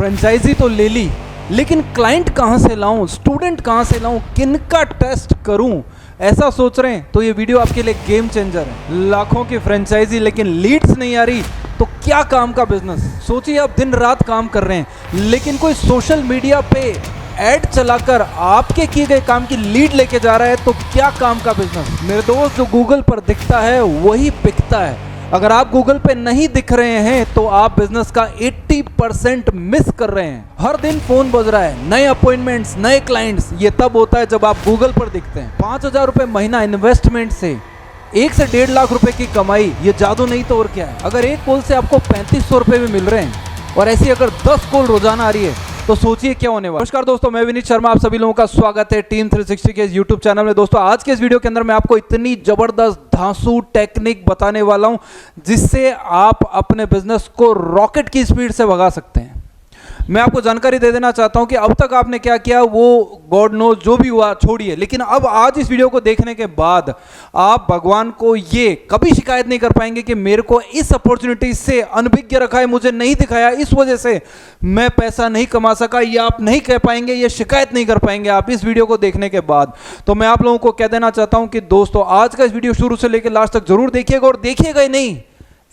Franchise तो ले ली, लेकिन क्लाइंट कहाँ से लाऊं, स्टूडेंट कहाँ से लाऊं, किनका टेस्ट करूं, ऐसा सोच रहे हैं तो ये वीडियो आपके लिए गेम चेंजर है। लाखों की फ्रेंचाइजी लेकिन लीड्स नहीं आ रही तो क्या काम का बिजनेस। सोचिए आप दिन रात काम कर रहे हैं लेकिन कोई सोशल मीडिया पे ऐड चलाकर आपके किए गए काम की लीड लेके जा रहा है तो क्या काम का बिजनेस। मेरे दोस्त, जो गूगल पर दिखता है वही बिकता है। अगर आप गूगल पे नहीं दिख रहे हैं तो आप बिजनेस का 80% मिस कर रहे हैं। हर दिन फोन बज रहा है, नए अपॉइंटमेंट्स, नए क्लाइंट्स। ये तब होता है जब आप गूगल पर दिखते हैं। 5,000 रुपए महीना इन्वेस्टमेंट से 1 से 1.5 लाख रुपए की कमाई, ये जादू नहीं तो और क्या है। अगर एक कॉल से आपको 3500 रुपए भी मिल रहे हैं और ऐसी अगर 10 कॉल रोजाना आ रही है तो सोचिए क्या होने वाला। नमस्कार दोस्तों, मैं विनीत शर्मा, आप सभी लोगों का स्वागत है टीम 360 के यूट्यूब चैनल में। दोस्तों, आज के इस वीडियो के अंदर मैं आपको इतनी जबरदस्त धांसू टेक्निक बताने वाला हूं जिससे आप अपने बिजनेस को रॉकेट की स्पीड से भगा सकते हैं। मैं आपको जानकारी दे देना चाहता हूं कि अब तक आपने क्या किया वो गॉड नोज, जो भी हुआ छोड़िए, लेकिन अब आज इस वीडियो को देखने के बाद आप भगवान को ये कभी शिकायत नहीं कर पाएंगे कि मेरे को इस अपॉर्चुनिटी से अनभिज्ञ रखा है, मुझे नहीं दिखाया, इस वजह से मैं पैसा नहीं कमा सका। ये आप नहीं कह पाएंगे, ये शिकायत नहीं कर पाएंगे आप इस वीडियो को देखने के बाद। तो मैं आप लोगों को कह देना चाहता हूं कि दोस्तों, आज का इस वीडियो शुरू से लेकर लास्ट तक जरूर देखिएगा और देखिएगा ही नहीं,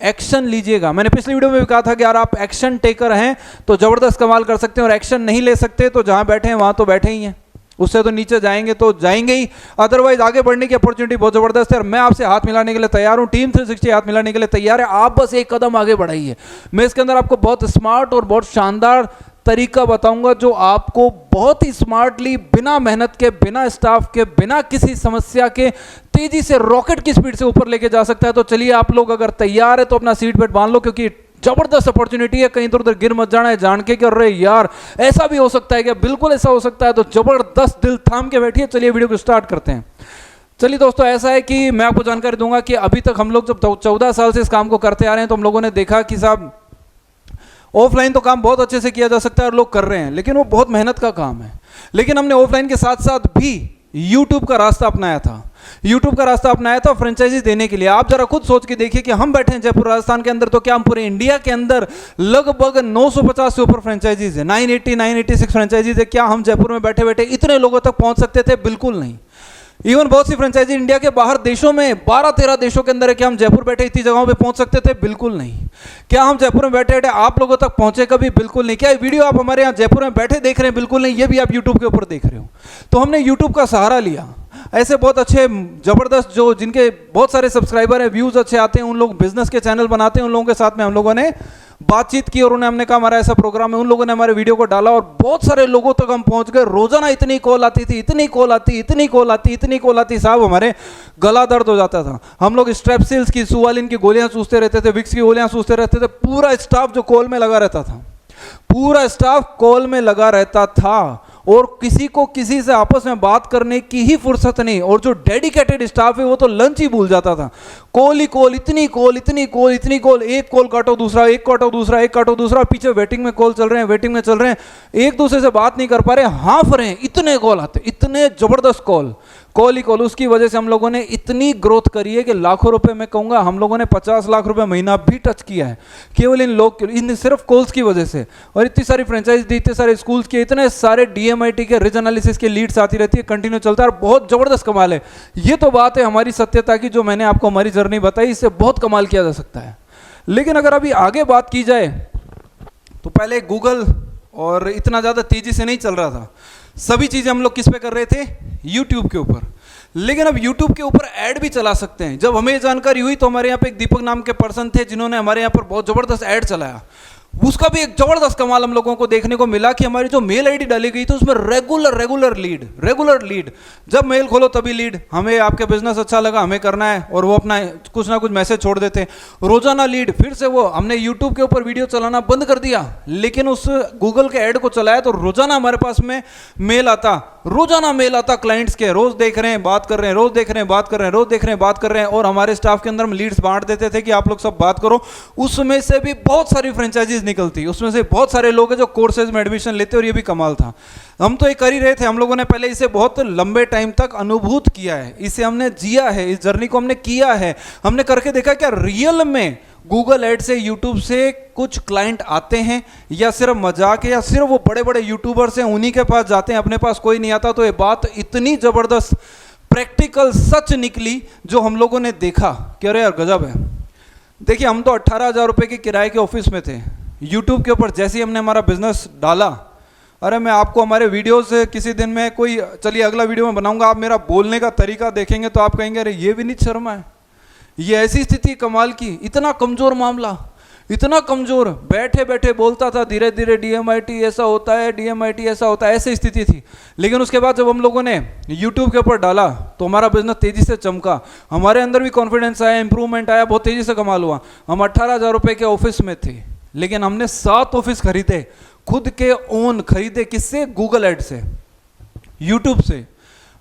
एक्शन लीजिएगा। मैंने पिछली वीडियो में भी कहा था कि यार आप एक्शन टेकर हैं तो जबरदस्त कमाल कर सकते हैं, और एक्शन नहीं ले सकते तो जहां बैठे हैं वहां तो बैठे ही हैं, उससे तो नीचे जाएंगे तो जाएंगे ही। अदरवाइज आगे बढ़ने की अपॉर्चुनिटी बहुत जबरदस्त है और मैं आपसे हाथ मिलाने के लिए तैयार हूं। टीम 360 हाथ मिलाने के लिए तैयार है। आप बस एक कदम आगे बढ़ाइए। मैं इसके अंदर आपको बहुत स्मार्ट और बहुत शानदार तरीका बताऊंगा जो आपको बहुत ही स्मार्टली, बिना मेहनत के, बिना स्टाफ के, बिना किसी समस्या के तेजी से रॉकेट की स्पीड से ऊपर लेके जा सकता है। तो चलिए, आप लोग अगर तैयार है तो अपना सीट बेल्ट बांध लो, क्योंकि जबरदस्त अपॉर्चुनिटी है। कहीं इधर उधर गिर मत जाना है जान के कि अरे यार ऐसा भी हो सकता है क्या, बिल्कुल ऐसा हो सकता है। तो जबरदस्त दिल थाम के बैठिए। चलिए वीडियो को स्टार्ट करते हैं। चलिए दोस्तों, ऐसा है कि मैं आपको जानकारी दूंगा कि अभी तक हम लोग जब 14 साल से इस काम को करते आ रहे हैं तो हम लोगों ने देखा कि साहब ऑफलाइन तो काम बहुत अच्छे से किया जा सकता है और लोग कर रहे हैं, लेकिन वो बहुत मेहनत का काम है। लेकिन हमने ऑफलाइन के साथ साथ भी यूट्यूब का रास्ता अपनाया था। यूट्यूब का रास्ता अपनाया था फ्रेंचाइजी देने के लिए। आप जरा खुद सोच के देखिए कि हम बैठे हैं जयपुर राजस्थान के अंदर, तो क्या हम पूरे इंडिया के अंदर लगभग 950 से ऊपर फ्रेंचाइजीज है, 986 फ्रेंचाइजीज है। क्या हम जयपुर में बैठे बैठे इतने लोगों तक पहुंच सकते थे? बिल्कुल नहीं। इवन बहुत सी फ्रेंचाइजी इंडिया के बाहर देशों में 12-13 देशों के अंदर है। क्या हम जयपुर बैठे इतनी जगहों पे पहुंच सकते थे? बिल्कुल नहीं। क्या हम जयपुर में बैठे बैठे आप लोगों तक पहुंचे कभी? बिल्कुल नहीं। क्या ये वीडियो आप हमारे यहाँ जयपुर में बैठे देख रहे हैं? बिल्कुल नहीं। ये भी आप यूट्यूब के ऊपर देख रहे हो। तो हमने यूट्यूब का सहारा लिया। ऐसे बहुत अच्छे जबरदस्त जो जिनके बहुत सारे सब्सक्राइबर हैं, व्यूज अच्छे आते हैं, उन लोग बिजनेस के चैनल बनाते हैं, उन लोगों के साथ में हम लोगों ने बातचीत की और उन्हें हमने कहा हमारा ऐसा प्रोग्राम है। उन लोगों ने हमारे वीडियो को डाला और बहुत सारे लोगों तक हम पहुंच गए। रोजाना इतनी कॉल आती थी, इतनी कॉल आती, इतनी कॉल आती, इतनी कॉल आती, साहब हमारे गला दर्द हो जाता था। हम लोग स्ट्रेप्सिल्स की, सुवालिन की गोलियां चूसते रहते थे, विक्स की गोलियां चूसते रहते थे। पूरा स्टाफ जो कॉल में लगा रहता था, पूरा स्टाफ कॉल में लगा रहता था और किसी को किसी से आपस में बात करने की ही फुर्सत नहीं। और जो डेडिकेटेड स्टाफ है वो तो लंच ही भूल जाता था। कॉल ही कॉल, इतनी कॉल, इतनी कॉल, इतनी कॉल, एक कॉल काटो दूसरा, एक काटो दूसरा, एक काटो दूसरा, पीछे वेटिंग में कॉल चल रहे हैं, वेटिंग में चल रहे हैं, एक दूसरे से बात नहीं कर पा रहे, हाँफ रहे हैं, इतने कॉल आते, इतने जबरदस्त कॉल, कॉल ही कॉल। उसकी वजह से हम लोगों ने इतनी ग्रोथ करी है कि लाखों रुपए, मैं कहूंगा हम लोगों ने 50 लाख रुपए महीना भी टच किया है केवल इन सिर्फ कॉल्स की वजह से। और इतनी सारी फ्रेंचाइज दी, इतने सारे स्कूल्स के, इतने सारे DMIT के रिज एनालिसिस के लीड्स आती रहती है, कंटिन्यू चलता है और बहुत जबरदस्त कमाल है। ये तो बात है हमारी सत्यता की, जो मैंने आपको हमारी जर्नी बताई, इससे बहुत कमाल किया जा सकता है। लेकिन अगर अभी आगे बात की जाए तो पहले गूगल और इतना ज्यादा तेजी से नहीं चल रहा था। सभी चीजें हम लोग किस पे कर रहे थे? यूट्यूब के ऊपर। लेकिन अब यूट्यूब के ऊपर ऐड भी चला सकते हैं। जब हमें जानकारी हुई तो हमारे यहाँ पे एक दीपक नाम के पर्सन थे जिन्होंने हमारे यहाँ पर बहुत जबरदस्त ऐड चलाया। उसका भी एक जबरदस्त कमाल हम लोगों को देखने को मिला कि हमारी जो मेल आईडी डाली गई थी उसमें रेगुलर लीड, जब मेल खोलो तभी लीड। हमें आपके बिजनेस अच्छा लगा, हमें करना है, और वो अपना कुछ ना कुछ मैसेज छोड़ देते, रोजाना लीड। फिर से वो हमने यूट्यूब के ऊपर वीडियो चलाना बंद कर दिया, लेकिन उस गूगल के ऐड को चलाया तो रोजाना हमारे पास में मेल आता, रोजाना मेल आता क्लाइंट्स के, रोज देख रहे हैं, बात कर रहे हैं, रोज देख रहे हैं, बात कर रहे हैं, रोज देख रहे हैं, बात कर रहे हैं। और हमारे स्टाफ के अंदर हम लीड्स बांट देते थे कि आप लोग सब बात करो। उसमें से भी बहुत सारी फ्रेंचाइजीज निकलती, उसमें से बहुत सारे लोग हैं जो कोर्सेज में एडमिशन लेते, और ये भी कमाल था। हम तो ये कर ही रहे थे, हम लोगों ने पहले इसे बहुत लंबे टाइम तक अनुभूत किया है, इसे हमने जिया है, इस जर्नी को हमने किया है, हमने करके देखा क्या रियल में गूगल एड से, यूट्यूब से कुछ क्लाइंट आते हैं या सिर्फ मजाक है या सिर्फ वो बड़े बड़े यूट्यूबर्स हैं उन्हीं के पास जाते हैं, अपने पास कोई नहीं आता। तो ये बात इतनी ज़बरदस्त प्रैक्टिकल सच निकली जो हम लोगों ने देखा कि अरे यार गजब है। देखिए हम तो 18,000 रुपये के किराए के ऑफिस में थे, यूट्यूब के ऊपर जैसे ही हमने हमारा बिजनेस डाला, अरे मैं आपको हमारे वीडियो से किसी दिन में कोई, चलिए अगला वीडियो में बनाऊंगा, आप मेरा बोलने का तरीका देखेंगे तो आप कहेंगे अरे ये विनीत शर्मा है। ये ऐसी स्थिति कमाल की, इतना कमज़ोर मामला, इतना कमज़ोर, बैठे बैठे बोलता था, धीरे धीरे DMIT ऐसा होता है, DMIT ऐसा होता है, ऐसी स्थिति थी। लेकिन उसके बाद जब हम लोगों ने YouTube के ऊपर डाला तो हमारा बिजनेस तेज़ी से चमका, हमारे अंदर भी कॉन्फिडेंस आया, इंप्रूवमेंट आया, बहुत तेज़ी से कमाल हुआ। हम 18,000 रुपये के ऑफिस में थे, लेकिन हमने 7 ऑफिस खरीदे, खुद के ओन खरीदे। किससे? गूगल एड से, यूट्यूब से।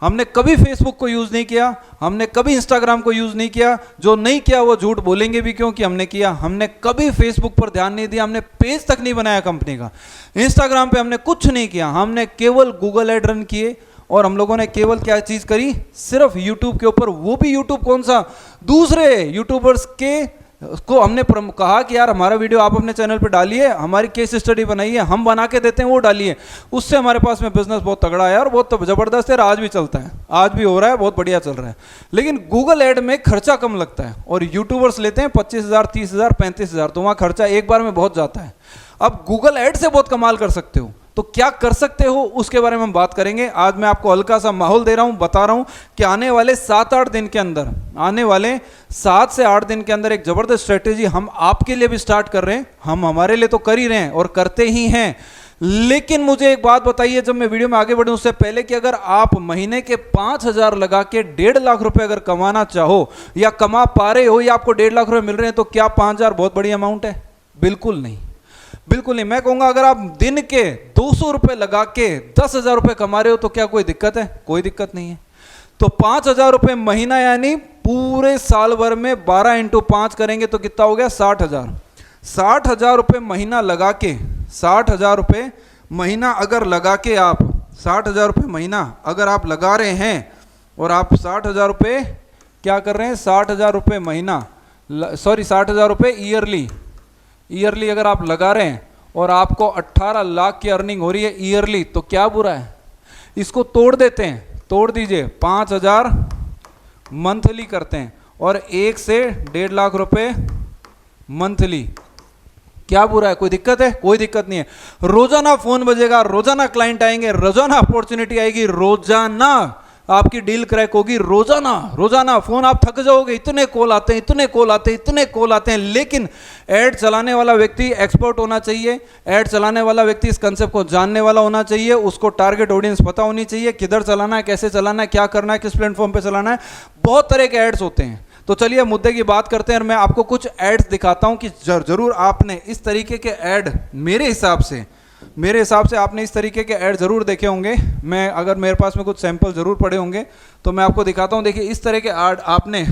हमने कभी फेसबुक को यूज़ नहीं किया, हमने कभी इंस्टाग्राम को यूज़ नहीं किया। जो नहीं किया वो झूठ बोलेंगे भी क्योंकि हमने किया। हमने कभी फेसबुक पर ध्यान नहीं दिया, हमने पेज तक नहीं बनाया कंपनी का, इंस्टाग्राम पे हमने कुछ नहीं किया, हमने केवल गूगल एड रन किए। और हम लोगों ने केवल क्या चीज़ करी? सिर्फ यूट्यूब के ऊपर, वो भी यूट्यूब कौन सा, दूसरे यूट्यूबर्स के को हमने कहा कि यार हमारा वीडियो आप अपने चैनल पे डालिए, हमारी केस स्टडी बनाइए, हम बना के देते हैं, वो डालिए। उससे हमारे पास में बिजनेस बहुत तगड़ा है और बहुत ज़बरदस्त है, आज भी चलता है, आज भी हो रहा है, बहुत बढ़िया चल रहा है। लेकिन गूगल ऐड में खर्चा कम लगता है और यूट्यूबर्स लेते हैं 25,000, 30,000, 35,000, तो वहाँ खर्चा एक बार में बहुत जाता है। अब गूगल ऐड से बहुत कमाल कर सकते हो, तो क्या कर सकते हो उसके बारे में हम बात करेंगे। आज मैं आपको हल्का सा माहौल दे रहा हूं, बता रहा हूं कि आने वाले 7-8 दिन के अंदर, आने वाले 7 से 8 दिन के अंदर एक जबरदस्त स्ट्रेटेजी हम आपके लिए भी स्टार्ट कर रहे हैं। हम हमारे लिए तो कर ही रहे हैं और करते ही हैं। लेकिन मुझे एक बात बताइए जब मैं वीडियो में आगे बढ़ूं उससे पहले, कि अगर आप महीने के 5,000 लगा के 1.5 लाख रुपए अगर कमाना चाहो या कमा पा रहे हो या आपको 1.5 लाख रुपए मिल रहे हैं, तो क्या 5,000 बहुत बड़ी अमाउंट है? बिल्कुल नहीं, बिल्कुल नहीं। मैं कहूंगा अगर आप दिन के 200 रुपए लगा के 10,000 रुपए कमा रहे हो तो क्या कोई दिक्कत है? कोई दिक्कत नहीं है। तो 5,000 रुपए महीना, यानी पूरे साल भर में 12 × 5 करेंगे तो कितना हो गया? 60,000। 60,000 रुपए महीना लगा के, 60,000 रुपए महीना अगर लगा के आप, 60,000 रुपए महीना अगर आप लगा रहे हैं और आप 60,000 रुपए क्या कर रहे हैं? 60,000 रुपए महीना, सॉरी 60,000 रुपए ईयरली अगर आप लगा रहे हैं और आपको 18 लाख की अर्निंग हो रही है ईयरली, तो क्या बुरा है? इसको तोड़ देते हैं, तोड़ दीजिए, 5,000 मंथली करते हैं और 1 से 1.5 लाख रुपए मंथली। क्या बुरा है? कोई दिक्कत है? कोई दिक्कत नहीं है। रोजाना फोन बजेगा, रोजाना क्लाइंट आएंगे, रोजाना अपॉर्चुनिटी आएगी, रोजाना आपकी डील क्रैक होगी, रोजाना रोजाना फोन, आप थक जाओगे, इतने कॉल आते हैं, इतने कॉल आते हैं, इतने कॉल आते हैं। लेकिन ऐड चलाने वाला व्यक्ति एक्सपर्ट होना चाहिए, ऐड चलाने वाला व्यक्ति इस कंसेप्ट को जानने वाला होना चाहिए, उसको टारगेट ऑडियंस पता होनी चाहिए, किधर चलाना है, कैसे चलाना है, क्या करना है, किस प्लेटफॉर्म पे चलाना है। बहुत तरह के एड्स होते हैं। तो चलिए मुद्दे की बात करते हैं और मैं आपको कुछ एड्स दिखाता हूं कि जरूर आपने इस तरीके के ऐड, मेरे हिसाब से आपने इस तरीके के ऐड जरूर देखे होंगे। मैं अगर मेरे पास में कुछ सैंपल जरूर पड़े होंगे तो मैं आपको दिखाता हूं। देखिए इस तरह के ऐड आपने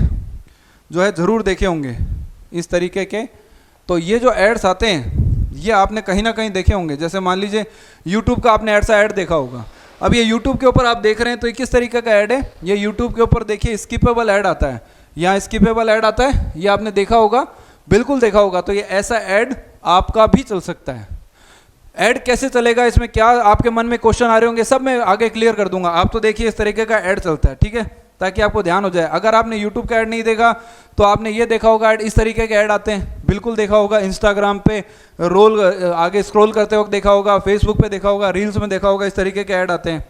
जो है जरूर देखे होंगे इस तरीके के। तो ये जो एड्स आते हैं ये आपने कहीं ना कहीं देखे होंगे। जैसे मान लीजिए यूट्यूब का आपने ऐसा ऐड देखा होगा। अब ये यूट्यूब के ऊपर आप देख रहे हैं तो ये किस तरीके का ऐड है? ये यूट्यूब के ऊपर देखिए स्किपेबल ऐड आता है, यहाँ स्किपेबल ऐड आता है, ये आपने देखा होगा, बिल्कुल देखा होगा। तो ये ऐसा ऐड आपका भी चल सकता है। ऐड कैसे चलेगा, इसमें क्या आपके मन में क्वेश्चन आ रहे होंगे, सब मैं आगे क्लियर कर दूंगा। आप तो देखिए इस तरीके का ऐड चलता है, ठीक है, ताकि आपको ध्यान हो जाए। अगर आपने यूट्यूब का ऐड नहीं देखा तो आपने ये देखा होगा, ऐड इस तरीके के ऐड आते हैं, बिल्कुल देखा होगा। इंस्टाग्राम पे रोल आगे स्क्रॉल करते वक्त देखा होगा, फेसबुक पे देखा होगा, रील्स में देखा होगा, इस तरीके के ऐड आते हैं।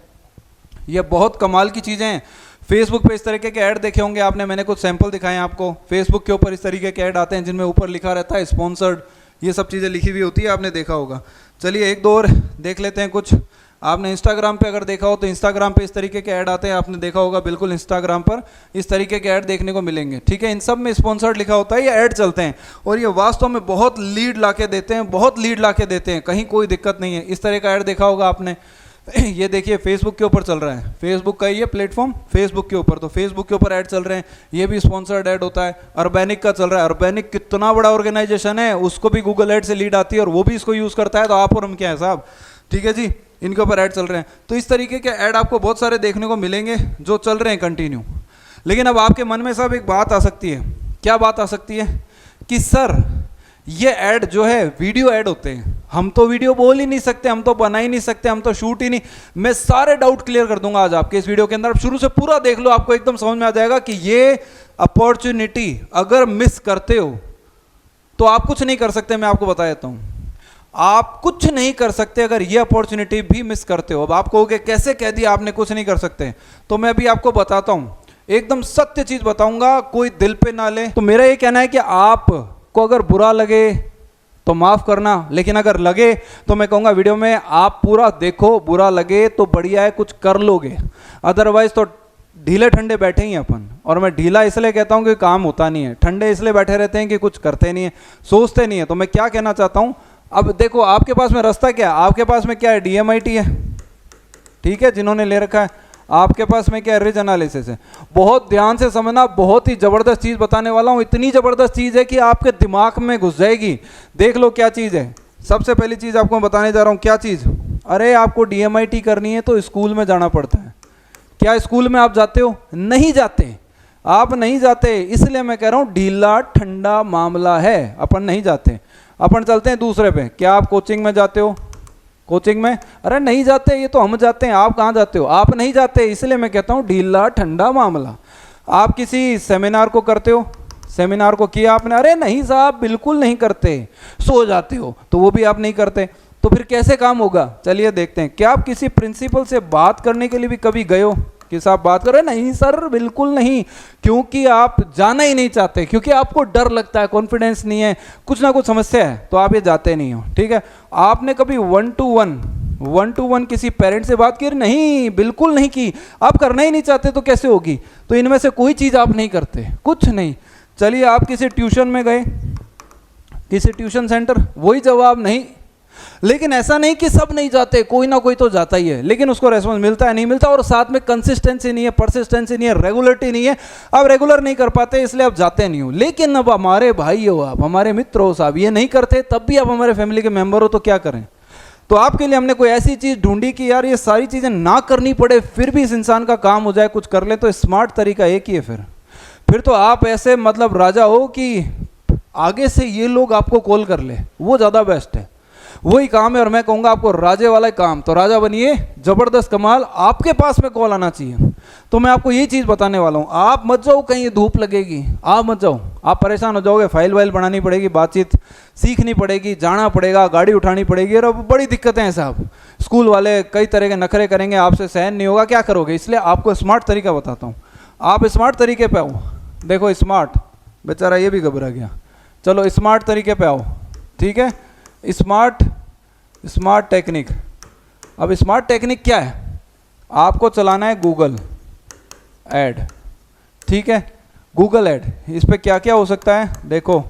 ये बहुत कमाल की चीज़ें हैं। फेसबुक पे इस तरीके के ऐड देखे होंगे आपने, मैंने कुछ सैंपल दिखाए हैं आपको। फेसबुक के ऊपर इस तरीके के ऐड आते हैं जिनमें ऊपर लिखा रहता है स्पॉन्सर्ड, ये सब चीज़ें लिखी हुई होती है, आपने देखा होगा। चलिए एक दो और देख लेते हैं कुछ। आपने इंस्टाग्राम पे अगर देखा हो तो इंस्टाग्राम पे इस तरीके के ऐड आते हैं, आपने देखा होगा, बिल्कुल इंस्टाग्राम पर इस तरीके के ऐड देखने को मिलेंगे, ठीक है। इन सब में स्पॉन्सर्ड लिखा होता है, ये ऐड चलते हैं और ये वास्तव में बहुत लीड ला के देते हैं, बहुत लीड ला के देते हैं, कहीं कोई दिक्कत नहीं है। इस तरह का ऐड देखा होगा आपने। ये देखिए फेसबुक के ऊपर चल रहा है, फेसबुक का ये प्लेटफॉर्म, फेसबुक के ऊपर, तो फेसबुक के ऊपर ऐड चल रहे हैं, ये भी स्पॉन्सर्ड ऐड होता है। अर्बैनिक का चल रहा है, अर्बैनिक कितना बड़ा ऑर्गेनाइजेशन है, उसको भी गूगल ऐड से लीड आती है और वो भी इसको यूज़ करता है, तो आप और हम क्या है साहब, ठीक है जी, इनके ऊपर ऐड चल रहे हैं। तो इस तरीके के ऐड आपको बहुत सारे देखने को मिलेंगे जो चल रहे हैं कंटिन्यू। लेकिन अब आपके मन में साहब एक बात आ सकती है, क्या बात आ सकती है कि सर ये ऐड जो है वीडियो ऐड होते हैं, हम तो वीडियो बोल ही नहीं सकते, हम तो बना ही नहीं सकते, हम तो शूट ही नहीं। मैं सारे डाउट क्लियर कर दूंगा आज आपके इस वीडियो के अंदर। आप शुरू से पूरा देख लो, आपको एकदम समझ में आ जाएगा कि ये अपॉर्चुनिटी अगर मिस करते हो तो आप कुछ नहीं कर सकते। मैं आपको बता देता हूं, आप कुछ नहीं कर सकते अगर ये अपॉर्चुनिटी भी मिस करते हो। अब आप कहोगे कैसे कह दिया आपने कुछ नहीं कर सकते, तो मैं अभी आपको बताता हूं, एकदम सत्य चीज बताऊंगा, कोई दिल पे ना ले। तो मेरा ये कहना है कि आपको अगर बुरा लगे तो माफ करना, लेकिन अगर लगे तो मैं कहूंगा वीडियो में आप पूरा देखो, बुरा लगे तो बढ़िया है कुछ कर लोगे, अदरवाइज तो ढीले ठंडे बैठे ही हैं अपन। और मैं ढीला इसलिए कहता हूं कि काम होता नहीं है, ठंडे इसलिए बैठे रहते हैं कि कुछ करते नहीं है, सोचते नहीं है। तो मैं क्या कहना चाहता हूं, अब देखो आपके पास में रास्ता क्या है, आपके पास में क्या है, DMIT है, ठीक है, जिन्होंने ले रखा है। आपके पास में क्या है, रिच एनालिसिस है। बहुत ध्यान से समझना, बहुत ही जबरदस्त चीज बताने वाला हूं, इतनी जबरदस्त चीज है कि आपके दिमाग में घुस जाएगी। देख लो क्या चीज है। सबसे पहली चीज आपको बताने जा रहा हूं, क्या चीज, अरे आपको DMIT करनी है तो स्कूल में जाना पड़ता है। क्या स्कूल में आप जाते हो? नहीं जाते, आप नहीं जाते, इसलिए मैं कह रहा हूं ढीला ठंडा मामला है, अपन नहीं जाते। अपन चलते हैं दूसरे पे। क्या आप कोचिंग में जाते हो? कोचिंग में अरे नहीं जाते, ये तो हम जाते हैं, आप कहाँ जाते हो? आप नहीं जाते, इसलिए मैं कहता हूँ ढीला ठंडा मामला। आप किसी सेमिनार को करते हो, सेमिनार को किया आपने, अरे नहीं साहब बिल्कुल नहीं करते, सो जाते हो, तो वो भी आप नहीं करते, तो फिर कैसे काम होगा? चलिए देखते हैं। क्या आप किसी प्रिंसिपल से बात करने के लिए भी कभी गए हो कि साहब बात करें? नहीं सर बिल्कुल नहीं, क्योंकि आप जाना ही नहीं चाहते, क्योंकि आपको डर लगता है, कॉन्फिडेंस नहीं है, कुछ ना कुछ समस्या है, तो आप ये जाते नहीं हो, ठीक है। आपने कभी 1-to-1 किसी पेरेंट से बात की? नहीं, बिल्कुल नहीं की। आप करना ही नहीं चाहते तो कैसे होगी? तो इनमें से कोई चीज़ आप नहीं करते, कुछ नहीं। चलिए आप किसी ट्यूशन में गए, किसी ट्यूशन सेंटर, वही जवाब नहीं। लेकिन ऐसा नहीं कि सब नहीं जाते, कोई ना कोई तो जाता ही है, लेकिन उसको रेस्पॉन्स मिलता है नहीं मिलता, और साथ में कंसिस्टेंसी नहीं है, परसिस्टेंसी नहीं है, रेगुलरिटी नहीं है। आप रेगुलर नहीं कर पाते इसलिए आप जाते नहीं हो। लेकिन अब हमारे भाई हो आप, हमारे मित्र हो साहब, ये नहीं करते, तब भी आप हमारे फैमिली के मेंबर हो, तो क्या करें? तो आपके लिए हमने कोई ऐसी चीज़ ढूंढी कि यार ये सारी चीज़ें ना करनी पड़े, फिर भी इस इंसान का काम हो जाए, कुछ कर ले। तो स्मार्ट तरीका एक ही है। फिर तो आप ऐसे मतलब राजा हो कि आगे से ये लोग आपको कॉल कर ले, वो ज़्यादा बेस्ट है, वही काम है। और मैं कहूँगा आपको राजे वाला काम, तो राजा बनिए, जबरदस्त कमाल, आपके पास में कॉल आना चाहिए। तो मैं आपको ये चीज़ बताने वाला हूँ, आप मत जाओ कहीं ये धूप लगेगी, आप मत जाओ, आप परेशान हो जाओगे, फाइल वाइल बनानी पड़ेगी, बातचीत सीखनी पड़ेगी, जाना पड़ेगा, गाड़ी उठानी पड़ेगी, और अब बड़ी दिक्कतें हैं साहब। स्कूल वाले कई तरह के नखरे करेंगे, आपसे सहन नहीं होगा, क्या करोगे? इसलिए आपको स्मार्ट तरीका बताता हूँ। आप स्मार्ट तरीके पे आओ, देखो स्मार्ट, बेचारा ये भी घबरा गया। चलो स्मार्ट तरीके पे आओ, ठीक है। Smart technique. अब स्मार्ट टेक्निक क्या है? आपको चलाना है गूगल ऐड, ठीक है, गूगल ऐड। इस पे क्या क्या हो सकता है? देखो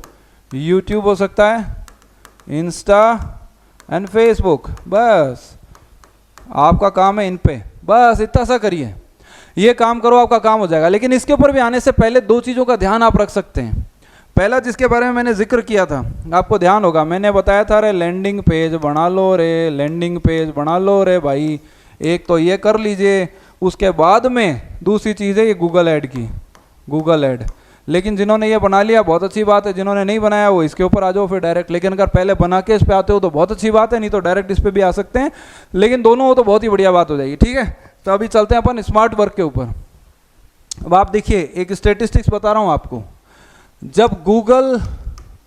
यूट्यूब हो सकता है, इंस्टा एंड फेसबुक, बस आपका काम है इन पे, बस इतना सा करिए, ये काम करो, आपका काम हो जाएगा। लेकिन इसके ऊपर भी आने से पहले दो चीज़ों का ध्यान आप रख सकते हैं। पहला, जिसके बारे में मैंने जिक्र किया था, आपको ध्यान होगा, मैंने बताया था अरे लैंडिंग पेज बना लो रे, लैंडिंग पेज बना लो रे भाई, एक तो ये कर लीजिए, उसके बाद में दूसरी चीज़ है ये गूगल ऐड की, गूगल ऐड। लेकिन जिन्होंने ये बना लिया बहुत अच्छी बात है, जिन्होंने नहीं बनाया वो इसके ऊपर आ जाओ फिर डायरेक्ट। लेकिन अगर पहले बना के इस पे आते हो तो बहुत अच्छी बात है, नहीं तो डायरेक्ट इस पे भी आ सकते हैं, लेकिन दोनों हो तो बहुत ही बढ़िया बात हो जाएगी, ठीक है। तो अभी चलते हैं अपन स्मार्ट वर्क के ऊपर। अब आप देखिए, एक स्टेटिस्टिक्स बता रहा हूँ आपको, जब गूगल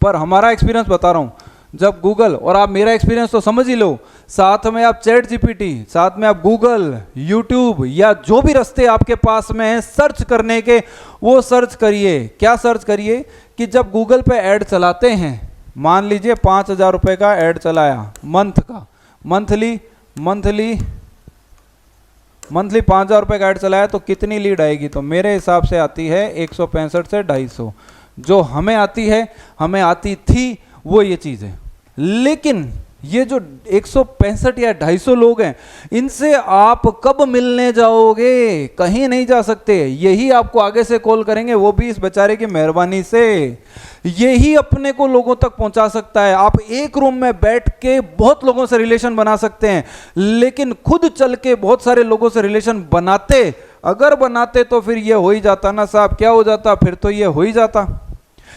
पर हमारा एक्सपीरियंस बता रहा हूँ, जब गूगल, और आप मेरा एक्सपीरियंस तो समझ ही लो, साथ में आप चैट जीपीटी, साथ में आप गूगल, यूट्यूब, या जो भी रास्ते आपके पास में हैं सर्च करने के, वो सर्च करिए। क्या सर्च करिए कि जब गूगल पे ऐड चलाते हैं, मान लीजिए 5,000 रुपये का ऐड चलाया मंथ का, मंथली 5,000 रुपये का ऐड चलाया, तो कितनी लीड आएगी? तो मेरे हिसाब से आती है 165 से 250। जो हमें आती है, हमें आती थी, वो ये चीज़ है। लेकिन ये जो 165 या 250 लोग हैं, इनसे आप कब मिलने जाओगे? कहीं नहीं जा सकते, यही आपको आगे से कॉल करेंगे, वो भी इस बेचारे की मेहरबानी से। यही अपने को लोगों तक पहुंचा सकता है। आप एक रूम में बैठ के बहुत लोगों से रिलेशन बना सकते हैं, लेकिन खुद चल के बहुत सारे लोगों से रिलेशन बनाते, अगर बनाते तो फिर ये हो ही जाता ना साहब। क्या हो जाता? फिर तो ये हो ही जाता।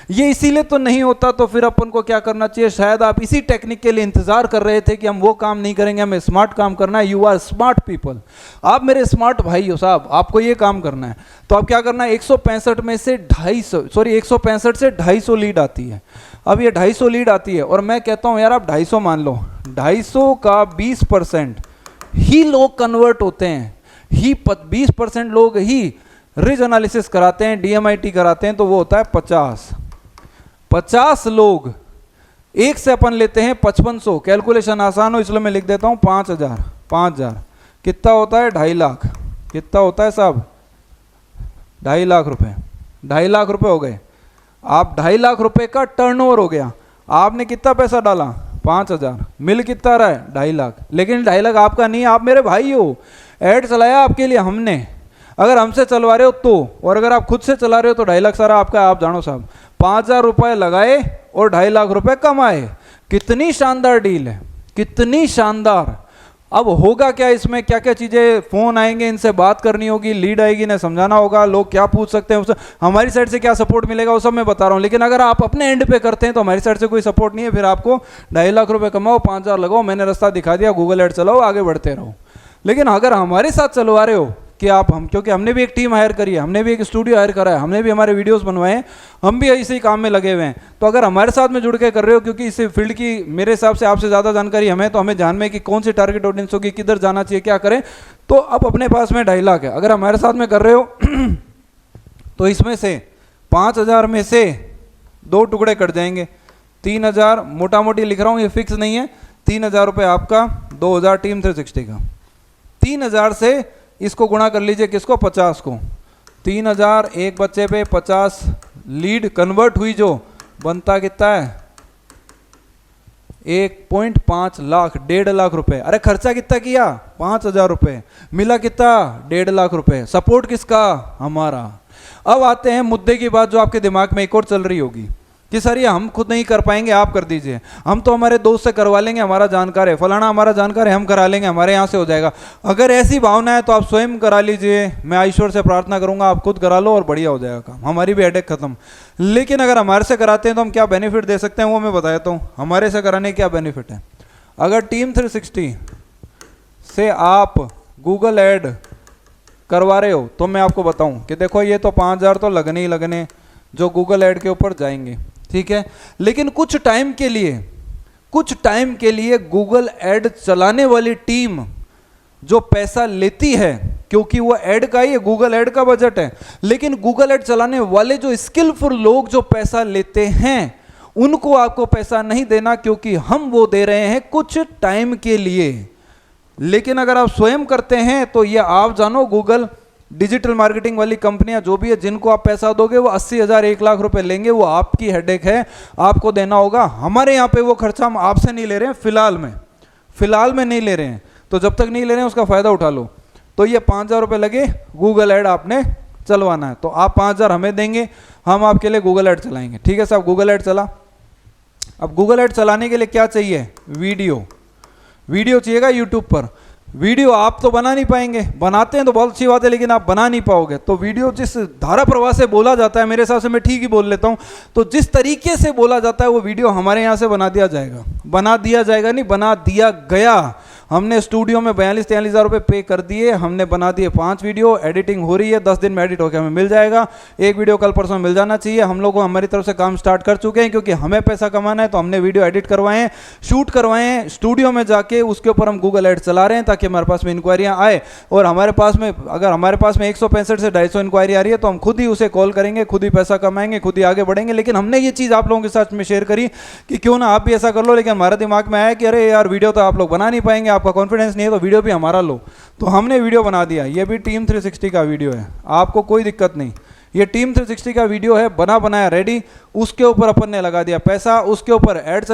ये इसीलिए तो नहीं होता, तो फिर अपन को क्या करना चाहिए? शायद आप इसी टेक्निक के लिए इंतजार कर रहे थे कि हम वो काम नहीं करेंगे, हमें स्मार्ट काम करना है। यू आर स्मार्ट पीपल, आप मेरे स्मार्ट भाई हो साहब, आपको ये काम करना है। तो आप क्या करना है, 165 में से 165 से 250 लीड आती है। अब ये 250 लीड आती है और मैं कहता हूँ यार आप 250 मान लो, 250 का 20% ही लोग कन्वर्ट होते हैं, ही 20% लोग ही रिज एनालिसिस कराते हैं, DMIT कराते हैं, तो वो होता है 50 लोग। एक से अपन लेते हैं 5500, कैलकुलेशन आसान हो इसलिए मैं लिख देता हूं 5000 कितना होता है? 2.5 लाख। कितना होता है साहब? 2.5 लाख रुपए। 2.5 लाख रुपए हो गए। आप 2.5 लाख रुपए का टर्नओवर हो गया। आपने कितना पैसा डाला? 5000। मिल कितना रहा है? 2.5 लाख। लेकिन 2.5 लाख आपका नहीं है, आप मेरे भाई हो। ऐड चलाया आपके लिए हमने, अगर हमसे चलवा रहे हो तो, और अगर आप खुद से चला रहे हो तो 2.5 लाख सारा आपका। आप जानो साहब 5000 रुपए लगाए और 2.5 लाख रुपए कमाए। कितनी शानदार डील है, कितनी शानदार। अब होगा क्या इसमें, क्या क्या चीजें, फोन आएंगे, इनसे बात करनी होगी, लीड आएगी, इन्हें समझाना होगा, लोग क्या पूछ सकते हैं, उससे हमारी साइड से क्या सपोर्ट मिलेगा वो सब मैं बता रहा हूँ। लेकिन अगर आप अपने एंड पे करते हैं तो हमारी साइड से कोई सपोर्ट नहीं है। फिर आपको 2.5 लाख रुपए कमाओ, 5000 लगाओ, मैंने रास्ता दिखा दिया, गूगल एड चलाओ, आगे बढ़ते रहो। लेकिन अगर हमारे साथ चलवा रहे हो कि आप हम, क्योंकि हमने भी एक टीम हायर करी है, हमने भी एक स्टूडियो हायर करा है, हमने भी हमारे वीडियोस बनवाए हैं, हम भी इसी काम में लगे हुए हैं, तो अगर हमारे साथ में जुड़ के कर रहे हो, क्योंकि इस फील्ड की मेरे हिसाब से आपसे ज़्यादा जानकारी हमें, तो हमें जान में कि कौन सी टारगेट ऑडियंस होगी, किधर जाना चाहिए, क्या करें, तो अब अपने पास में 2.5 लाख है। अगर हमारे साथ में कर रहे हो तो इसमें से 5000 में से 2 टुकड़े कट जाएंगे, 3000 मोटा मोटी लिख रहा हूँ, ये फिक्स नहीं है। 3000 रुपये आपका, 2000 टीम 360 का। 3000 से इसको गुणा कर लीजिए, किसको? 50 को। 3000 एक बच्चे पे 50 लीड कन्वर्ट हुई, जो बनता कितना है? 1.5 लाख, 1.5 लाख रुपए। अरे खर्चा कितना किया? 5000 रुपए। मिला कितना? 1.5 लाख रुपए। सपोर्ट किसका? हमारा। अब आते हैं मुद्दे की बात जो आपके दिमाग में एक और चल रही होगी कि सर ये हम खुद नहीं कर पाएंगे, आप कर दीजिए, हम तो हमारे दोस्त से करवा लेंगे, हमारा जानकार है, फलाना हमारा जानकार है, हम करा लेंगे, हमारे यहाँ से हो जाएगा। अगर ऐसी भावना है तो आप स्वयं करा लीजिए, मैं ईश्वर से प्रार्थना करूंगा आप खुद करा लो और बढ़िया हो जाएगा काम, हमारी भी हेडेक खत्म। लेकिन अगर हमारे से कराते हैं तो हम क्या बेनिफिट दे सकते हैं वो मैं बताता हूँ। हमारे से कराने क्या बेनिफिट है? अगर टीम 360 से आप गूगल ऐड करवा रहे हो तो मैं आपको बताऊं कि देखो ये तो 5000 तो लगने ही लगने जो गूगल ऐड के ऊपर जाएंगे, ठीक है। लेकिन कुछ टाइम के लिए गूगल ऐड चलाने वाली टीम जो पैसा लेती है, क्योंकि वो ऐड का ही है, गूगल ऐड का बजट है, लेकिन गूगल ऐड चलाने वाले जो स्किलफुल लोग जो पैसा लेते हैं उनको आपको पैसा नहीं देना, क्योंकि हम वो दे रहे हैं कुछ टाइम के लिए। लेकिन अगर आप स्वयं करते हैं तो ये आप जानो, गूगल डिजिटल मार्केटिंग वाली कंपनियां जो भी है जिनको आप पैसा दोगे वो 80,000 1 लाख रुपए लेंगे, वो आपकी हेडेक है, आपको देना होगा। हमारे यहाँ पे वो खर्चा हम आपसे नहीं ले रहे हैं, फिलहाल में नहीं ले रहे हैं, तो जब तक नहीं ले रहे हैं उसका फायदा उठा लो। तो ये 5000 रुपये लगे, गूगल ऐड आपने चलवाना है तो आप 5000 हमें देंगे, हम आपके लिए गूगल ऐड चलाएंगे, ठीक है साहब। गूगल ऐड चला। अब गूगल ऐड चलाने के लिए क्या चाहिए? वीडियो चाहिएगा यूट्यूब पर। वीडियो आप तो बना नहीं पाएंगे, बनाते हैं तो बहुत अच्छी बात है, लेकिन आप बना नहीं पाओगे। तो वीडियो जिस धारा प्रवाह से बोला जाता है, मेरे हिसाब से मैं ठीक ही बोल लेता हूँ, तो जिस तरीके से बोला जाता है वो वीडियो हमारे यहाँ से बना दिया गया। हमने स्टूडियो में 42-43 हज़ार रुपये पे कर दिए, हमने बना दिए 5 वीडियो, एडिटिंग हो रही है, 10 दिन में एडिट होकर हमें मिल जाएगा, एक वीडियो कल परसों मिल जाना चाहिए। हम लोग हमारी तरफ से काम स्टार्ट कर चुके हैं, क्योंकि हमें पैसा कमाना है, तो हमने वीडियो एडिट करवाए हैं, शूट करवाए हैं, स्टूडियो में जाके उसके ऊपर हम गूगल ऐड चला रहे हैं ताकि हमारे पास में इंक्वायरियाँ आए। और हमारे पास में अगर हमारे पास में 165 से 250 इंक्वायरी आ रही है तो हम खुद ही उसे कॉल करेंगे, खुद ही पैसा कमाएंगे, खुद ही आगे बढ़ेंगे। लेकिन हमने ये चीज़ आप लोगों के साथ में शेयर करी कि क्यों ना आप भी ऐसा कर लो, लेकिन हमारे दिमाग में आया कि अरे यार वीडियो तो आप लोग बना नहीं पाएंगे, आपका कॉन्फिडेंस नहीं है, तो वीडियो भी हमारा लो। तो हमने वीडियो बना दिया, ये भी टीम 360 का वीडियो है, आपको कोई दिक्कत नहीं। ये टीम 360 का वीडियो है, बना बनाया रेडी, उसके ऊपर अपन ने लगा दिया पैसा, उसके ऊपर ऐड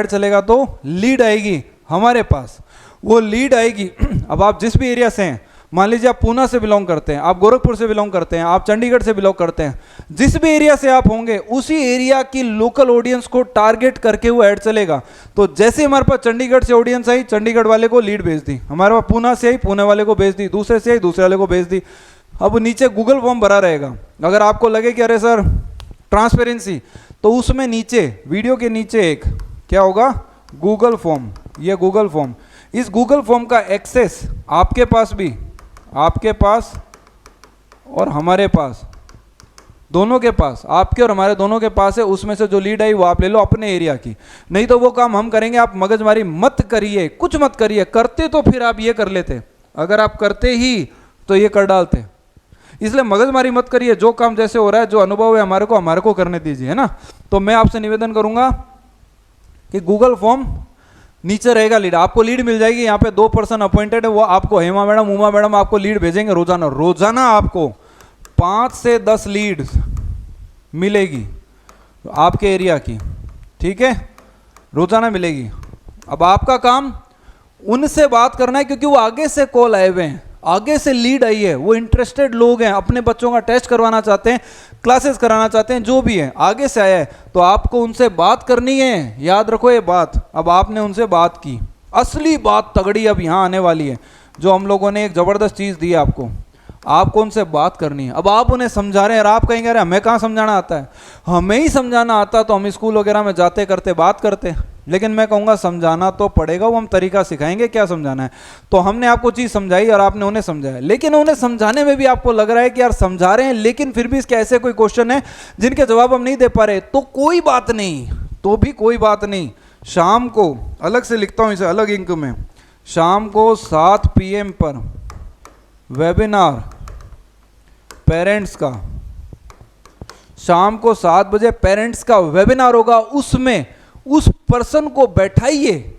चलेगा तो लीड आएगी हमारे पास, वो लीड आएगी। अब आप जिस भी एरिया से हैं, मान लीजिए आप पूना से बिलोंग करते हैं, आप गोरखपुर से बिलोंग करते हैं, आप चंडीगढ़ से बिलोंग करते हैं, जिस भी एरिया से आप होंगे उसी एरिया की लोकल ऑडियंस को टारगेट करके वो ऐड चलेगा। तो जैसे हमारे पास चंडीगढ़ से ऑडियंस आई, चंडीगढ़ वाले को लीड भेज दी, हमारे पास पूना से आई, पुणे वाले को भेज दी, दूसरे से आई, दूसरे वाले को भेज दी। अब नीचे गूगल फॉर्म भरा रहेगा। अगर आपको लगे कि अरे सर ट्रांसपेरेंसी, तो उसमें नीचे, वीडियो के नीचे एक क्या होगा, गूगल फॉर्म। ये गूगल फॉर्म, इस गूगल फॉर्म का एक्सेस आपके पास भी, आपके पास और हमारे पास, दोनों के पास, आपके और हमारे दोनों के पास है। उसमें से जो लीड आई वो आप ले लो अपने एरिया की, नहीं तो वो काम हम करेंगे। आप मगजमारी मत करिए, कुछ मत करिए। करते तो फिर आप ये कर लेते, अगर आप करते ही तो ये कर डालते। इसलिए मगजमारी मत करिए, जो काम जैसे हो रहा है, जो अनुभव है हमारे को करने दीजिए, है ना। तो मैं आपसे निवेदन करूंगा कि गूगल फॉर्म नीचे रहेगा लीड, आपको लीड मिल जाएगी। यहाँ पे 2 पर्सन अपॉइंटेड है, वो आपको हेमा मैडम, उमा मैडम आपको लीड भेजेंगे रोजाना। रोजाना आपको 5 से 10 लीड मिलेगी आपके एरिया की, ठीक है, रोजाना मिलेगी। अब आपका काम उनसे बात करना है, क्योंकि वो आगे से कॉल आए हुए हैं, आगे से लीड आई है, वो इंटरेस्टेड लोग हैं, अपने बच्चों का टेस्ट करवाना चाहते हैं, क्लासेस कराना चाहते हैं, जो भी है आगे से आया है, तो आपको उनसे बात करनी है। याद रखो ये बात। अब आपने उनसे बात की, असली बात तगड़ी अब यहाँ आने वाली है, जो हम लोगों ने एक जबरदस्त चीज दी है आपको उनसे बात करनी है। अब आप उन्हें समझा रहे हैं और आप कहेंगे अरे हमें कहाँ समझाना आता है, हमें ही समझाना आता तो हम स्कूल वगैरह में जाते करते बात करते। लेकिन मैं कहूँगा समझाना तो पड़ेगा, वो हम तरीका सिखाएंगे क्या समझाना है। तो हमने आपको चीज़ समझाई और आपने उन्हें समझाया, लेकिन उन्हें समझाने में भी आपको लग रहा है कि यार समझा रहे हैं, लेकिन फिर भी इसके ऐसे कोई क्वेश्चन है जिनके जवाब हम नहीं दे पा रहे, तो कोई बात नहीं, तो भी कोई बात नहीं। शाम को अलग से लिखता हूँ इसे, अलग इंक में, शाम को 7 PM पर वेबिनार पेरेंट्स का, शाम को 7 बजे पेरेंट्स का वेबिनार होगा। उसमें उस पर्सन को बैठाइए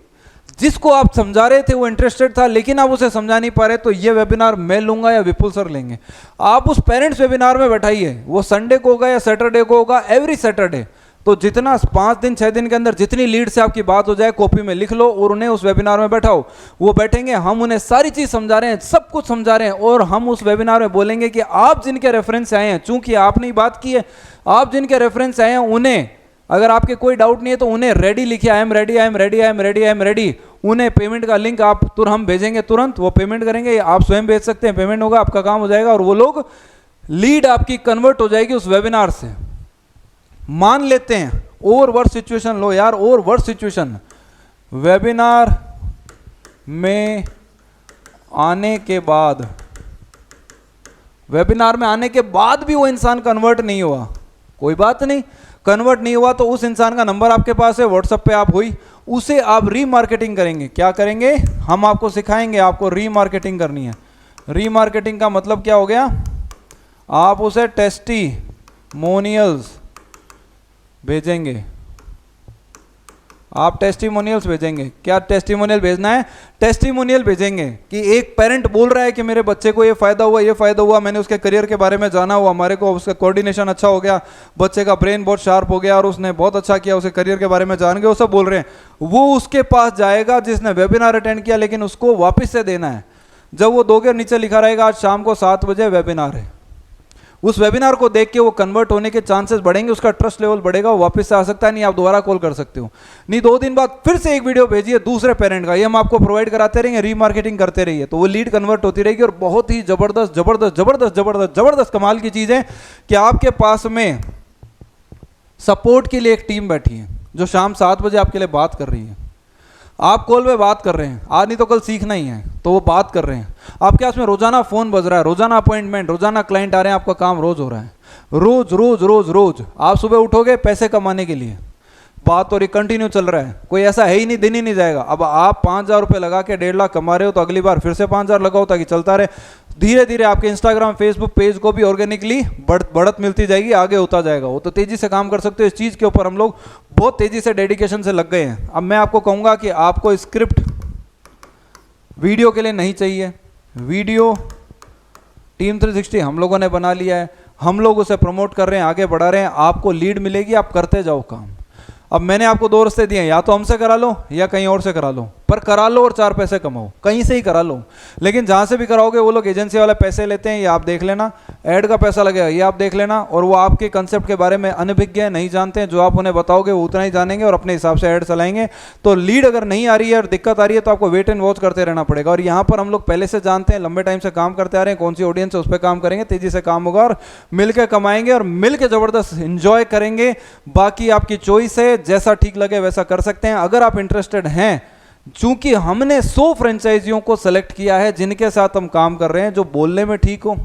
जिसको आप समझा रहे थे, वो इंटरेस्टेड था लेकिन आप उसे समझा नहीं पा रहे, तो ये वेबिनार मैं लूंगा या विपुल सर लेंगे। आप उस पेरेंट्स वेबिनार में बैठाइए, वो संडे को होगा या सैटरडे को होगा, एवरी सैटरडे। तो जितना 5 दिन 6 दिन के अंदर जितनी लीड से आपकी बात हो जाए, कॉपी में लिख लो और उन्हें उस वेबिनार में बैठाओ। वो बैठेंगे, हम उन्हें सारी चीज समझा रहे हैं, सब कुछ समझा रहे हैं, और हम उस वेबिनार में बोलेंगे कि आप जिनके रेफरेंस से आए हैं, चूंकि आपने ही बात की है, आप जिनके रेफरेंस से आए हैं उन्हें, अगर आपके कोई डाउट नहीं है तो उन्हें रेडी लिखिए, I am ready, I am ready, I am ready, I am ready. उन्हें पेमेंट का लिंक आप हम भेजेंगे, तुरंत वो पेमेंट करेंगे, आप स्वयं भेज सकते हैं, पेमेंट होगा, आपका काम हो जाएगा, और वो लोग लीड आपकी कन्वर्ट हो जाएगी उस वेबिनार से। मान लेते हैं और वर्स्ट सिचुएशन लो यार, और वर्स्ट सिचुएशन, वेबिनार में आने के बाद, वेबिनार में आने के बाद भी वो इंसान कन्वर्ट नहीं हुआ, कोई बात नहीं, कन्वर्ट नहीं हुआ तो उस इंसान का नंबर आपके पास है, व्हाट्सएप पे आप हुई, उसे आप रीमार्केटिंग करेंगे। क्या करेंगे, हम आपको सिखाएंगे, आपको रीमार्केटिंग करनी है। रीमार्केटिंग का मतलब क्या हो गया, आप उसे टेस्टिमोनियल्स भेजेंगे, आप टेस्टिमोनियल्स भेजेंगे। क्या टेस्टिमोनियल भेजना है, टेस्टिमोनियल भेजेंगे कि एक पेरेंट बोल रहा है कि मेरे बच्चे को ये फायदा हुआ, ये फायदा हुआ, मैंने उसके करियर के बारे में जाना हुआ, हमारे को उसका कोऑर्डिनेशन अच्छा हो गया, बच्चे का ब्रेन बहुत शार्प हो गया और उसने बहुत अच्छा किया, उसे करियर के बारे में जान गए, वो सब बोल रहे हैं। वो उसके पास जाएगा जिसने वेबिनार अटेंड किया, लेकिन उसको वापस से देना है। जब वो दोगे, नीचे लिखा रहेगा आज शाम को 7 बजे वेबिनार है, उस वेबिनार को देख के वो कन्वर्ट होने के चांसेस बढ़ेंगे, उसका ट्रस्ट लेवल बढ़ेगा, वो वापस से आ सकता है। नहीं, आप दोबारा कॉल कर सकते हो, नहीं 2 दिन बाद फिर से एक वीडियो भेजिए दूसरे पेरेंट का, ये हम आपको प्रोवाइड कराते रहेंगे, रीमार्केटिंग करते रहिए, तो वो लीड कन्वर्ट होती रहेगी। और बहुत ही जबरदस्त जबरदस्त जबरदस्त जबरदस्त जबरदस्त कमाल की चीज़ है कि आपके पास में सपोर्ट के लिए एक टीम बैठी है जो शाम 7 बजे आपके लिए बात कर रही है। आप कॉल पे बात कर रहे हैं, आज नहीं तो कल सीखना ही है, तो वो बात कर रहे हैं आपके पास में, रोजाना फोन बज रहा है, रोजाना अपॉइंटमेंट, रोजाना क्लाइंट आ रहे हैं, आपका काम रोज हो रहा है, रोज रोज रोज रोज। आप सुबह उठोगे पैसे कमाने के लिए, बात और ये कंटिन्यू चल रहा है, कोई ऐसा है ही नहीं दिन ही नहीं जाएगा। अब आप 5,000 रुपये लगा के 1.5 लाख कमा रहे हो, तो अगली बार फिर से 5,000 लगाओ ताकि चलता रहे। धीरे धीरे आपके इंस्टाग्राम फेसबुक पेज को भी ऑर्गेनिकली बढ़त मिलती जाएगी, आगे होता जाएगा वो, तो तेजी से काम कर सकते हो। इस चीज़ के ऊपर हम लोग बहुत तेजी से डेडिकेशन से लग गए हैं। अब मैं आपको कहूँगा कि आपको स्क्रिप्ट वीडियो के लिए नहीं चाहिए, वीडियो टीम 360 हम लोगों ने बना लिया है, हम लोग उसे प्रमोट कर रहे हैं, आगे बढ़ा रहे हैं, आपको लीड मिलेगी, आप करते जाओ काम। अब मैंने आपको 2 रास्ते दिए हैं, या तो हमसे करा लो या कहीं और से करा लो। पर करा लो और 4 पैसे कमाओ, कहीं से ही करा लो। लेकिन जहाँ से भी कराओगे वो लोग एजेंसी वाले पैसे लेते हैं, ये आप देख लेना, ऐड का पैसा लगेगा ये आप देख लेना, और वो आपके कंसेप्ट के बारे में अनभिज्ञ है, नहीं जानते हैं, जो आप उन्हें बताओगे वो उतना ही जानेंगे और अपने हिसाब से ऐड चलाएंगे। तो लीड अगर नहीं आ रही है और दिक्कत आ रही है तो आपको वेट एंड वॉच करते रहना पड़ेगा। और यहाँ पर हम लोग पहले से जानते हैं, लंबे टाइम से काम करते आ रहे हैं, कौन सी ऑडियंस है उस पर काम करेंगे, तेजी से काम होगा और मिलकर कमाएंगे और मिलकर जबरदस्त इंजॉय करेंगे। बाकी आपकी चॉइस है, जैसा ठीक लगे वैसा कर सकते हैं। अगर आप इंटरेस्टेड हैं, चूंकि हमने 100 फ्रेंचाइजियों को सेलेक्ट किया है जिनके साथ हम काम कर रहे हैं, जो बोलने में ठीक हो,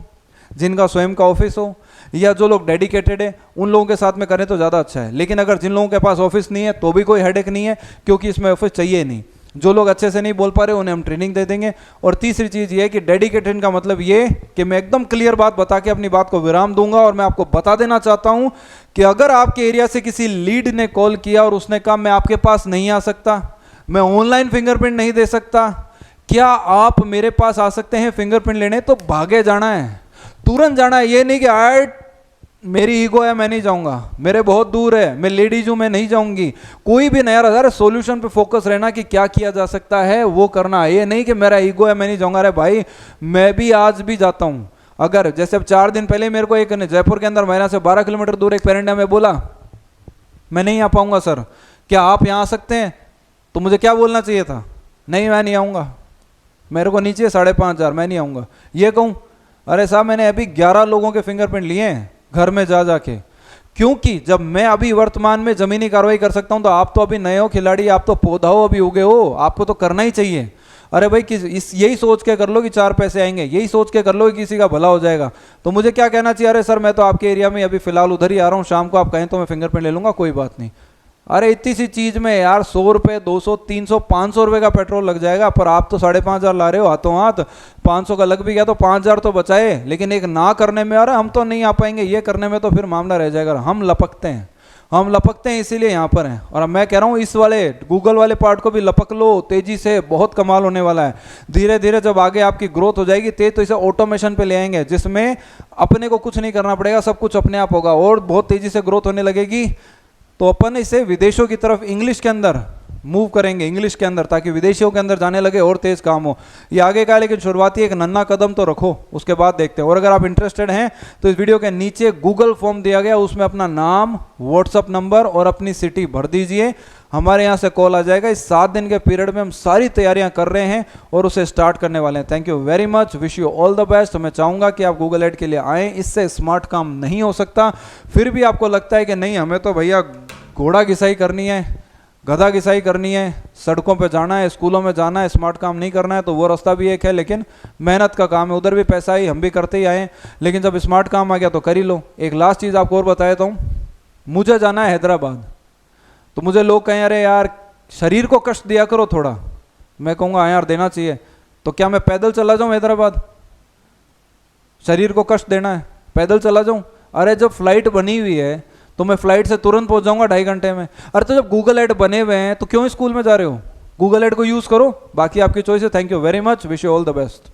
जिनका स्वयं का ऑफिस हो, या जो लोग डेडिकेटेड है, उन लोगों के साथ में करें तो ज़्यादा अच्छा है। लेकिन अगर जिन लोगों के पास ऑफिस नहीं है तो भी कोई हेडेक नहीं है, क्योंकि इसमें ऑफिस चाहिए नहीं। जो लोग अच्छे से नहीं बोल पा रहे उन्हें हम ट्रेनिंग दे देंगे। और तीसरी चीज़ ये है कि डेडिकेटेड का मतलब ये कि मैं एकदम क्लियर बात बता के अपनी बात को विराम दूंगा। और मैं आपको बता देना चाहता हूं कि अगर आपके एरिया से किसी लीड ने कॉल किया और उसने कहा मैं आपके पास नहीं आ सकता, मैं ऑनलाइन फिंगरप्रिंट नहीं दे सकता, क्या आप मेरे पास आ सकते हैं फिंगरप्रिंट लेने, तो भागे जाना है, तुरंत जाना है। ये नहीं कि आर्ट मेरी ईगो है मैं नहीं जाऊंगा, मेरे बहुत दूर है, मैं लेडीज हूं मैं नहीं जाऊंगी, कोई भी नया रहा सोल्यूशन पे फोकस रहना कि क्या किया जा सकता है वो करना। ये नहीं कि मेरा ईगो है मैं नहीं जाऊंगा। अरे भाई मैं भी आज भी जाता हूं। अगर जैसे अब 4 दिन पहले मेरे को एक जयपुर के अंदर मेरा से 12 किलोमीटर दूर एक पेरेंट में बोला मैं नहीं आ पाऊंगा सर, क्या आप यहाँ आ सकते हैं, तो मुझे क्या बोलना चाहिए था, नहीं मैं नहीं आऊँगा, मेरे को नीचे 5,500 मैं नहीं आऊँगा। ये कहूँ अरे साहब मैंने अभी 11 लोगों के फिंगरप्रिंट लिए हैं घर में जा जाके, क्योंकि जब मैं अभी वर्तमान में जमीनी कार्रवाई कर सकता हूं तो आप तो अभी नए हो खिलाड़ी, आप तो पौधा हो अभी उगे हो, आपको तो करना ही चाहिए। अरे भाई यही सोच के कर लो कि 4 पैसे आएंगे, यही सोच के कर लो कि किसी का भला हो जाएगा। तो मुझे क्या कहना चाहिए, अरे सर मैं तो आपके एरिया में अभी फिलहाल उधर ही आ रहा हूँ, शाम को आप कहें तो मैं फिंगरप्रिंट ले लूंगा, कोई बात नहीं। अरे इतनी सी चीज में यार 100 रुपये 200 300 500 रुपये का पेट्रोल लग जाएगा, पर आप तो 5,500 ला रहे हो हाथों हाथ, 500 का लग भी गया तो 5,000 तो बचाए। लेकिन एक ना करने में, अरे हम तो नहीं आ पाएंगे, ये करने में तो फिर मामला रह जाएगा। हम लपकते हैं इसीलिए यहाँ पर हैं। और अब मैं कह रहा हूँ इस वाले गूगल वाले पार्ट को भी लपक लो तेजी से, बहुत कमाल होने वाला है। धीरे धीरे जब आगे आपकी ग्रोथ हो जाएगी तेज, तो इसे ऑटोमेशन पे ले आएंगे जिसमें अपने को कुछ नहीं करना पड़ेगा, सब कुछ अपने आप होगा और बहुत तेजी से ग्रोथ होने लगेगी। तो अपन इसे विदेशों की तरफ इंग्लिश के अंदर मूव करेंगे, इंग्लिश के अंदर, ताकि विदेशियों के अंदर जाने लगे और तेज काम हो। ये आगे का है, लेकिन शुरुआती एक नन्हा कदम तो रखो, उसके बाद देखते हैं। और अगर आप इंटरेस्टेड हैं तो इस वीडियो के नीचे गूगल फॉर्म दिया गया, उसमें अपना नाम, व्हाट्सअप नंबर और अपनी सिटी भर दीजिए, हमारे यहाँ से कॉल आ जाएगा। इस 7 दिन के पीरियड में हम सारी तैयारियां कर रहे हैं और उसे स्टार्ट करने वाले हैं। Thank you very much, wish you all the best. मैं चाहूँगा कि आप गूगल एड के लिए आएँ, इससे स्मार्ट काम नहीं हो सकता। फिर भी आपको लगता है कि नहीं हमें तो भैया घोड़ा घिसाई करनी है, गधा घिसाई करनी है, सड़कों पे जाना है, स्कूलों में जाना है, स्मार्ट काम नहीं करना है, तो वो रास्ता भी एक है, लेकिन मेहनत का काम है, उधर भी पैसा ही हम भी करते ही आए। लेकिन जब स्मार्ट काम आ गया तो कर ही लो। एक लास्ट चीज़ आपको और बता देता हूँ, मुझे जाना है हैदराबाद, तो मुझे लोग कहें अरे यार शरीर को कष्ट दिया करो थोड़ा, मैं कहूँगा हाँ यार देना चाहिए। तो क्या मैं पैदल चला जाऊँ हैदराबाद, शरीर को कष्ट देना है, पैदल चला जाऊँ? अरे जब फ्लाइट बनी हुई है तो मैं फ्लाइट से तुरंत पहुंच जाऊंगा 2.5 घंटे में। अरे तो जब गूगल एड बने हुए हैं तो क्यों स्कूल में जा रहे हो, गूगल एड को यूज करो, बाकी आपकी चॉइस है। Thank you very much, wish you all the best.